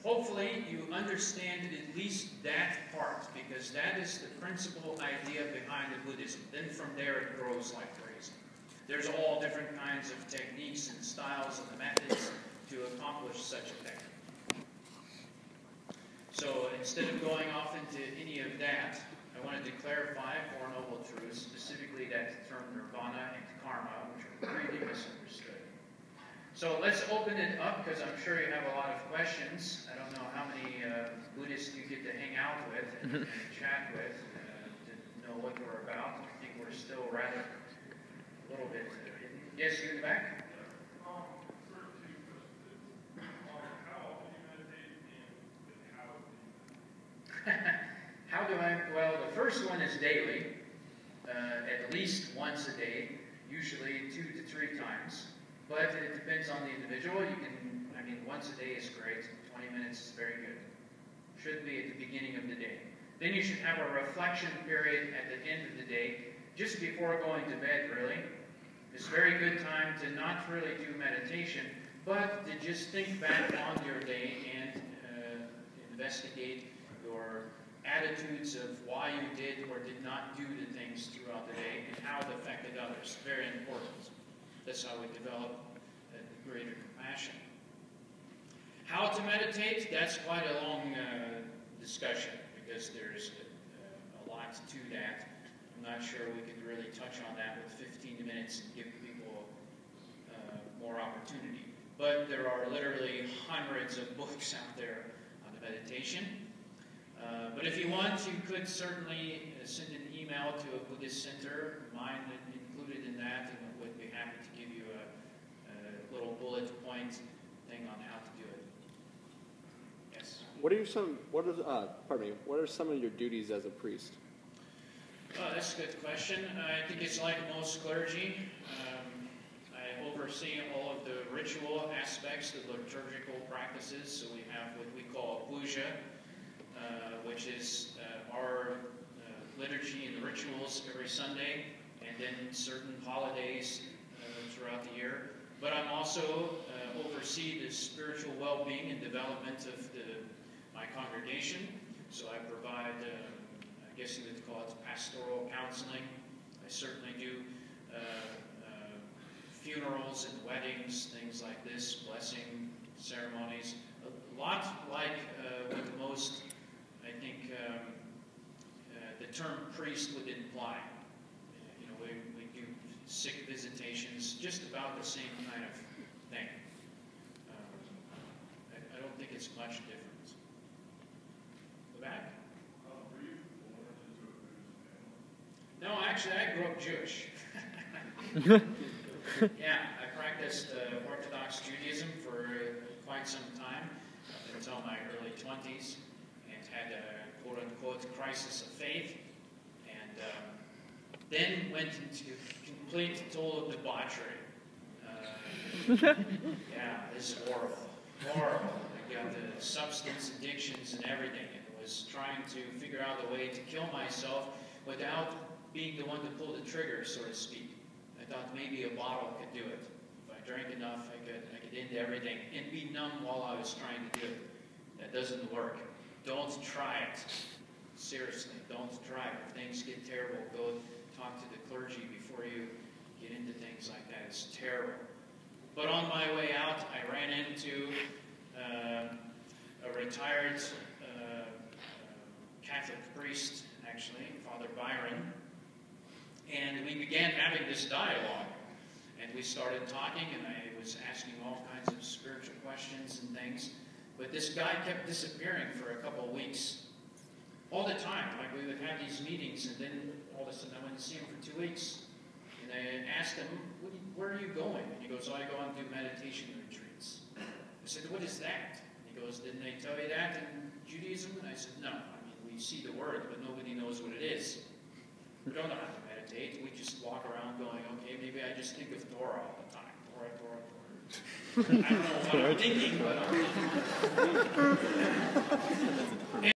hopefully you understand at least that part, because that is the principal idea behind the Buddhism. Then from there it grows like crazy. There's all different kinds of techniques and styles and methods to accomplish such a thing. So instead of going off into any of that, I wanted to clarify Four Noble Truths, specifically that term nirvana and karma, which are pretty misunderstood. So let's open it up, because I'm sure you have a lot of questions. I don't know how many Buddhists you get to hang out with and chat with to know what we're about. I think we're still rather a little bit hidden. Yes, you in the back? How do I? Well, the first one is daily, at least once a day, usually 2 to 3 times. But it depends on the individual. Once a day is great. 20 minutes is very good. Should be at the beginning of the day. Then you should have a reflection period at the end of the day, just before going to bed, really. It's a very good time to not really do meditation, but to just think back on your day and investigate your attitudes of why you did or did not do the things throughout the day and how it affected others. Very important. That's how we develop a greater compassion. How to meditate, that's quite a long discussion, because there's a lot to that. I'm not sure we could really touch on that with 15 minutes and give people more opportunity. But there are literally hundreds of books out there on meditation. But if you want, you could certainly send an email to a Buddhist center, mine included in that, and would be happy to give you a little bullet point thing on how to do it. Yes? What are some of your duties as a priest? Oh, that's a good question. I think it's like most clergy. I oversee all of the ritual aspects, the liturgical practices. So we have what we call puja, which is our liturgy and the rituals every Sunday, and then certain holidays throughout the year. But I'm also oversee the spiritual well-being and development of my congregation. So I provide, I guess you would call it pastoral counseling. I certainly do funerals and weddings, things like this, blessing ceremonies. A lot like what most, I think, the term priest would imply. We do sick visitations, just about the same kind of thing. I don't think it's much different. The back? Were you born into a Buddhist family? No, actually, I grew up Jewish. Yeah, I practiced Orthodox Judaism for quite some time, until my early 20s, and had a quote-unquote crisis of faith, and then went into complete total debauchery. Yeah, this is horrible. Horrible. I got the substance addictions and everything, and was trying to figure out a way to kill myself without being the one to pull the trigger, so to speak. I thought maybe a bottle could do it. If I drank enough, I could end everything and be numb while I was trying to do it. That doesn't work. Don't try it. Seriously, don't try it. If things get terrible, go talk to the clergy before you get into things like that. It's terrible. But on my way out, I ran into a retired Catholic priest, actually, Father Byron, and we began having this dialogue. And we started talking, and I was asking all kinds of spiritual questions and things. But this guy kept disappearing for a couple of weeks. All the time. Like, we would have these meetings, and then all of a sudden I went to see him for 2 weeks. And I asked him, where are you going? And he goes, I go and do meditation retreats. I said, what is that? And he goes, didn't they tell you that in Judaism? And I said, no. We see the word, but nobody knows what it is. We don't know how to meditate. We just walk around going, okay, maybe I just think of Torah all the time. Torah, Torah, Torah. I don't know what I'm thinking, but I'm thinking.